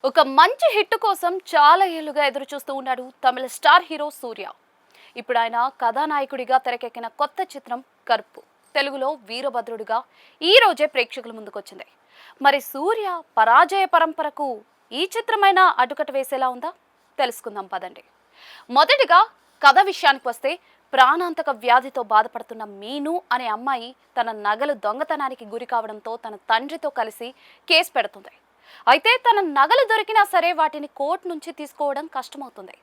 ఒక మంచి హిట్ కోసం చాలా ఏళ్లుగా ఎదురు చూస్తూ ఉన్నాడు తమిళ స్టార్ హీరో సూర్య. ఇప్పుడు ఆయన కథానాయకుడిగా తెరకెక్కిన కొత్త చిత్రం కరుపు తెలుగులో వీరభద్రుడిగా ఈ రోజే ప్రేక్షకుల ముందుకొచ్చింది. మరి సూర్య పరాజయ పరంపరకు ఈ చిత్రమైన అడ్డుకట్ట వేసేలా ఉందా? తెలుసుకుందాం పదండి. మొదటిగా కథ విషయానికి వస్తే, ప్రాణాంతక వ్యాధితో బాధపడుతున్న మీను అనే అమ్మాయి తన నగలు దొంగతనానికి గురి కావడంతో తన తండ్రితో కలిసి కేసు పెడుతుంది. అయితే తన నగలు దొరికినా సరే వాటిని కోర్టు నుంచి తీసుకోవడం కష్టమవుతుంది.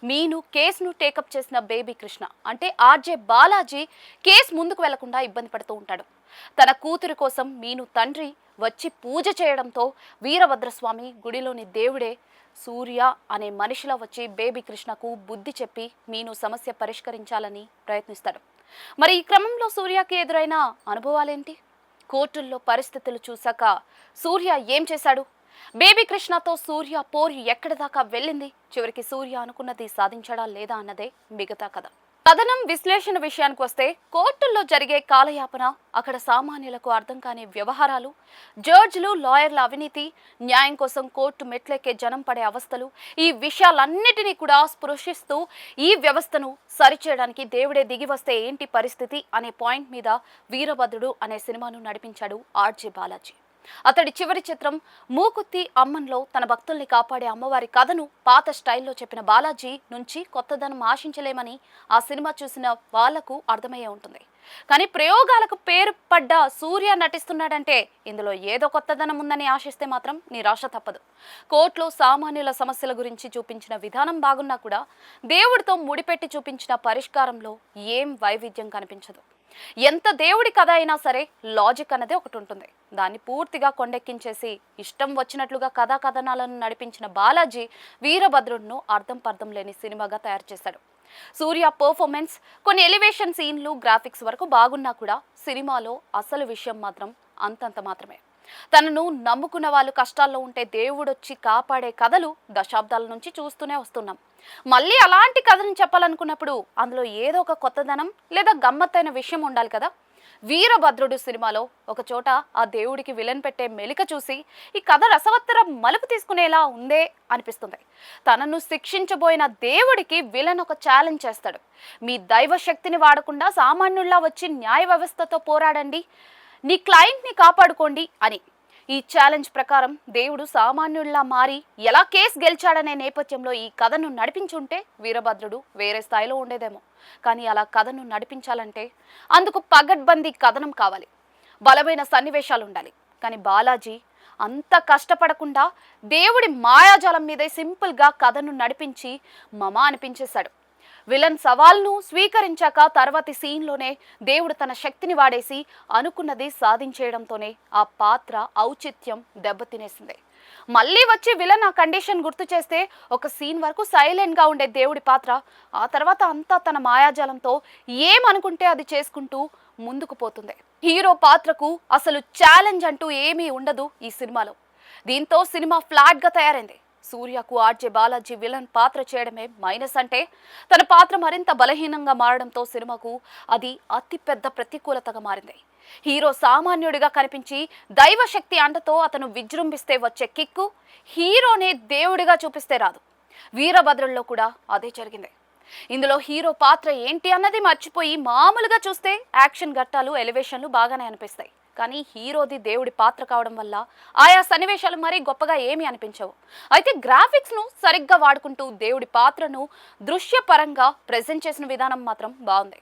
మీను కేసును టేకప్ చేసిన బేబీ కృష్ణ అంటే ఆర్జే బాలాజీ కేసు ముందుకు వెళ్లకుండా ఇబ్బంది పడుతూ ఉంటాడు. తన కూతురి కోసం మీను తండ్రి వచ్చి పూజ చేయడంతో వీరభద్రస్వామి గుడిలోని దేవుడే సూర్య అనే మనిషిలా వచ్చి బేబీ కృష్ణకు బుద్ధి చెప్పి మీను సమస్య పరిష్కరించాలని ప్రయత్నిస్తాడు. మరి ఈ క్రమంలో సూర్యకి ఎదురైన అనుభవాలేంటి? కోర్టుల్లో పరిస్థితులు చూశాక సూర్య ఏం చేశాడు? బేబీ కృష్ణతో సూర్య పోరు ఎక్కడి దాకా వెళ్ళింది? చివరికి సూర్య అనుకున్నది సాధించడా లేదా అన్నదే మిగతా కథ. కథనం విశ్లేషణ విషయానికి వస్తే, కోర్టుల్లో జరిగే కాలయాపన, అక్కడ సామాన్యులకు అర్థం కాని వ్యవహారాలు, జడ్జిలు లాయర్ల అవినీతి, న్యాయం కోసం కోర్టు మెట్లెక్కే జనం పడే అవస్థలు, ఈ విషయాలన్నిటినీ కూడా స్పృశిస్తూ ఈ వ్యవస్థను సరిచేయడానికి దేవుడే దిగి వస్తే ఏంటి పరిస్థితి అనే పాయింట్ మీద వీరభద్రుడు అనే సినిమాను నడిపించాడు ఆర్జే బాలాజీ. అతడి చివరి చిత్రం మూకుత్తి అమ్మన్లో తన భక్తుల్ని కాపాడే అమ్మవారి కథను పాత స్టైల్లో చెప్పిన బాలాజీ నుంచి కొత్తదనం ఆశించలేమని ఆ సినిమా చూసిన వాళ్లకు అర్థమయ్యే ఉంటుంది. కానీ ప్రయోగాలకు పేరు పడ్డ సూర్య నటిస్తున్నాడంటే ఇందులో ఏదో కొత్తదనం ఉందని ఆశిస్తే మాత్రం నిరాశ తప్పదు. కోర్టులో సామాన్యుల సమస్యల గురించి చూపించిన విధానం బాగున్నా కూడా దేవుడితో ముడిపెట్టి చూపించిన పరిష్కారంలో ఏం వైవిధ్యం కనిపించదు. ఎంత దేవుడి కథ అయినా సరే లాజిక్ అన్నది ఒకటి ఉంటుంది. దాన్ని పూర్తిగా కొండెక్కించేసి ఇష్టం వచ్చినట్లుగా కథా కథనాలను నడిపించిన బాలాజీ వీరభద్రుడును అర్థం పర్థం లేని సినిమాగా తయారు చేశాడు. సూర్య పర్ఫార్మెన్స్, కొన్ని ఎలివేషన్ సీన్లు, గ్రాఫిక్స్ వరకు బాగున్నా కూడా సినిమాలో అసలు విషయం మాత్రం అంతంత మాత్రమే. తనను నమ్ముకున్న వాళ్ళు కష్టాల్లో ఉంటే దేవుడొచ్చి కాపాడే కథలు దశాబ్దాల నుంచి చూస్తూనే వస్తున్నాం. మళ్ళీ అలాంటి కథను చెప్పాలనుకున్నప్పుడు అందులో ఏదో ఒక కొత్తదనం లేదా గమ్మత్తైన విషయం ఉండాలి కదా. వీరభద్రుడు సినిమాలో ఒక చోట ఆ దేవుడికి విలన్ పెట్టే మెలిక చూసి ఈ కథ రసవత్తర మలుపు తీసుకునేలా ఉందే అనిపిస్తుంది. తనను శిక్షించబోయిన దేవుడికి విలన్ ఒక ఛాలెంజ్ చేస్తాడు. మీ దైవ శక్తిని వాడకుండా సామాన్యుల్లా వచ్చి న్యాయ వ్యవస్థతో పోరాడండి, నీ క్లయింట్ని కాపాడుకోండి అని. ఈ ఛాలెంజ్ ప్రకారం దేవుడు సామాన్యుల్లా మారి ఎలా కేసు గెలిచాడనే నేపథ్యంలో ఈ కథను నడిపించుంటే వీరభద్రుడు వేరే స్థాయిలో ఉండేదేమో. కానీ అలా కథను నడిపించాలంటే అందుకు పగడ్బందీ కథనం కావాలి, బలమైన సన్నివేశాలు ఉండాలి. కానీ బాలాజీ అంత కష్టపడకుండా దేవుడి మాయాజాలం మీదే సింపుల్గా కథను నడిపించి మమ అనిపించేశాడు. విలన్ సవాల్ను స్వీకరించాక తర్వాతి సీన్లోనే దేవుడు తన శక్తిని వాడేసి అనుకున్నది సాధించేయడంతోనే ఆ పాత్ర ఔచిత్యం దెబ్బతినేసింది. మళ్ళీ వచ్చి విలన్ ఆ కండిషన్ గుర్తు చేస్తే ఒక సీన్ వరకు సైలెంట్గా ఉండే దేవుడి పాత్ర ఆ తర్వాత అంతా తన మాయాజాలంతో ఏమనుకుంటే అది చేసుకుంటూ ముందుకు పోతుంది. హీరో పాత్రకు అసలు ఛాలెంజ్ అంటూ ఏమీ ఉండదు ఈ సినిమాలో. దీంతో సినిమా ఫ్లాట్గా తయారైంది. సూర్యకు ఆర్జే బాలాజీ విలన్ పాత్ర చేయడమే మైనస్ అంటే, తన పాత్ర మరింత బలహీనంగా మారడంతో సినిమాకు అది అతిపెద్ద ప్రతికూలతగా మారింది. హీరో సామాన్యుడిగా కనిపించి దైవశక్తి అండతో అతను విజృంభిస్తే వచ్చే కిక్కు హీరోనే దేవుడిగా చూపిస్తే రాదు. వీరభద్రుల్లో కూడా అదే జరిగింది. ఇందులో హీరో పాత్ర ఏంటి అన్నది మర్చిపోయి మామూలుగా చూస్తే యాక్షన్ ఘట్టాలు, ఎలివేషన్లు బాగానే అనిపిస్తాయి. కానీ హీరోది దేవుడి పాత్ర కావడం వల్ల ఆయా సన్నివేశాలు మరీ గొప్పగా ఏమీ అనిపించవు. అయితే గ్రాఫిక్స్ను సరిగ్గా వాడుకుంటూ దేవుడి పాత్రను దృశ్యపరంగా ప్రెజెంట్ చేసిన విధానం మాత్రం బాగుంది.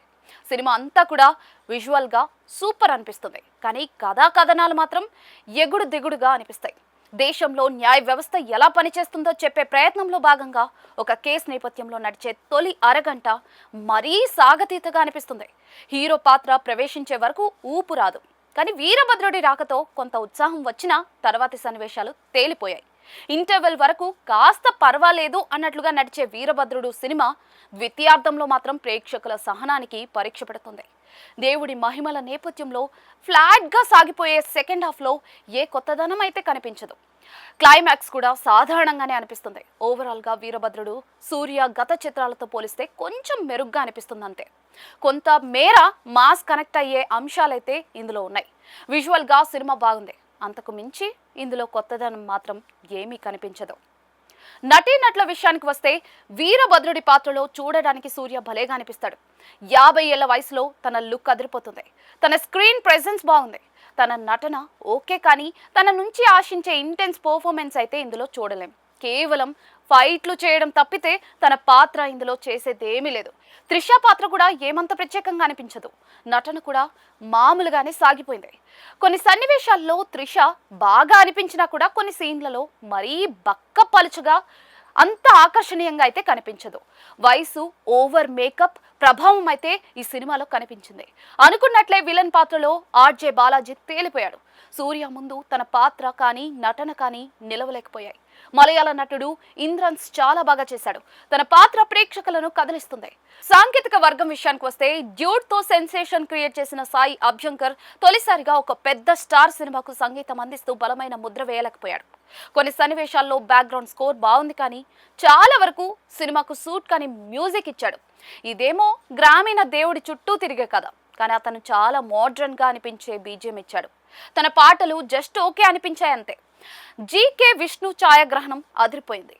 సినిమా అంతా కూడా విజువల్గా సూపర్ అనిపిస్తుంది. కానీ కథా కథనాలు మాత్రం ఎగుడు దిగుడుగా అనిపిస్తాయి. దేశంలో న్యాయ వ్యవస్థ ఎలా పనిచేస్తుందో చెప్పే ప్రయత్నంలో భాగంగా ఒక కేసు నేపథ్యంలో నడిచే తొలి అరగంట మరీ సాగతీతగా అనిపిస్తుంది. హీరో పాత్ర ప్రవేశించే వరకు ఊపు రాదు. కానీ వీరభద్రుడి రాకతో కొంత ఉత్సాహం వచ్చినా తర్వాతి సన్నివేశాలు తేలిపోయాయి. ఇంటర్వెల్ వరకు కాస్త పర్వాలేదు అన్నట్లుగా నడిచే వీరభద్రుడు సినిమా ద్వితీయార్థంలో మాత్రం ప్రేక్షకుల సహనానికి పరీక్ష పెడుతుంది. దేవుడి మహిమల నేపథ్యంలో ఫ్లాట్గా సాగిపోయే సెకండ్ హాఫ్లో ఏ కొత్తదనం అయితే కనిపించదు. క్లైమాక్స్ కూడా సాధారణంగానే అనిపిస్తుంది. ఓవరాల్గా వీరభద్రుడు సూర్య గత చిత్రాలతో పోలిస్తే కొంచెం మెరుగ్గా అనిపిస్తుంది అంతే. కొంత మేర మాస్ కనెక్ట్ అయ్యే అంశాలైతే ఇందులో ఉన్నాయి. విజువల్గా సినిమా బాగుంది. అంతకు మించి ఇందులో కొత్తదనం మాత్రం ఏమీ కనిపించదు. నటీనటుల విషయానికి వస్తే వీరభద్రుడి పాత్రలో చూడడానికి సూర్య భలేగా అనిపిస్తాడు. 50 ఏళ్ల వయసులో తన లుక్ అదిరిపోతుంది. తన స్క్రీన్ ప్రెజెన్స్ బాగుంది. తన నటన ఓకే, కానీ తన నుంచి ఆశించే ఇంటెన్స్ పర్ఫార్మెన్స్ అయితే ఇందులో చూడలేం. కేవలం ఫైట్లు చేయడం తప్పితే తన పాత్ర ఇందులో చేసేదేమీ లేదు. త్రిష పాత్ర కూడా ఏమంత ప్రత్యేకంగా అనిపించదు. నటన కూడా మామూలుగానే సాగిపోయింది. కొన్ని సన్నివేశాల్లో త్రిష బాగా అనిపించినా కూడా కొన్ని సీన్లలో మరీ బక్క పలుచగా అంత ఆకర్షణీయంగా అయితే కనిపించదు. వయసు, ఓవర్ మేకప్ ప్రభావం అయితే ఈ సినిమాలో కనిపించింది. అనుకున్నట్లే విలన్ పాత్రలో ఆర్జే బాలాజీ తేలిపోయాడు. సూర్య ముందు తన పాత్ర కానీ నటన కానీ నిలవలేకపోయాయి. మలయాళ నటుడు ఇంద్రన్స్ చాలా బాగా చేశాడు. తన పాత్ర ప్రేక్షకులను కదిలిస్తుంది. సాంకేతిక వర్గం విషయానికి వస్తే డ్యూడ్ తో సెన్సేషన్ క్రియేట్ చేసిన సాయి అభ్యంకర్ తొలిసారిగా ఒక పెద్ద స్టార్ సినిమాకు సంగీతం అందిస్తూ బలమైన ముద్ర వేయలేకపోయాడు. కొన్ని సన్నివేశాల్లో బ్యాక్గ్రౌండ్ స్కోర్ బాగుంది, కానీ చాలా వరకు సినిమాకు సూట్ కానీ మ్యూజిక్ ఇచ్చాడు. ఇదేమో గ్రామీణ దేవుడి చుట్టూ తిరిగే కథ, కానీ అతను చాలా మోడ్రన్ గా అనిపించే బీజిఎం ఇచ్చాడు. తన పాటలు జస్ట్ ఓకే అనిపించాయి అంతే. జీకే విష్ణు ఛాయాగ్రహణం అదిరిపోయింది.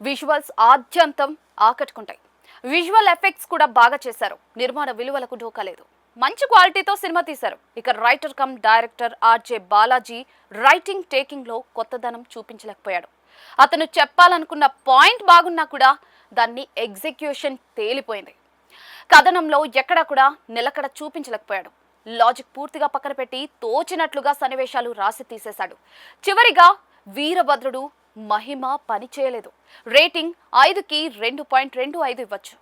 విజువల్స్ ఆద్యంతం ఆకట్టుకుంటాయి. విజువల్ ఎఫెక్ట్స్ కూడా బాగా చేశారు. నిర్మాణ విలువలకు ఢోకా లేదు. మంచి క్వాలిటీతో సినిమా తీశారు. ఇక writer cum director RJ Balaji writing taking లో కొత్తదనం చూపించలేకపోయాడు. అతను చెప్పాలనుకున్న పాయింట్ బాగున్నా కూడా దాన్ని ఎగ్జిక్యూషన్ తేలిపోయింది. కథనంలో ఎక్కడా కూడా నిలకడ చూపించలేకపోయాడు. లాజిక్ పూర్తిగా పక్కన పెట్టి తోచినట్లుగా సన్నివేశాలు రాసి తీసేశాడు. చివరిగా వీరభద్రుడు మహిమ పని చేయలేదు. రేటింగ్ 5కి 2.25 ఇవ్వచ్చు.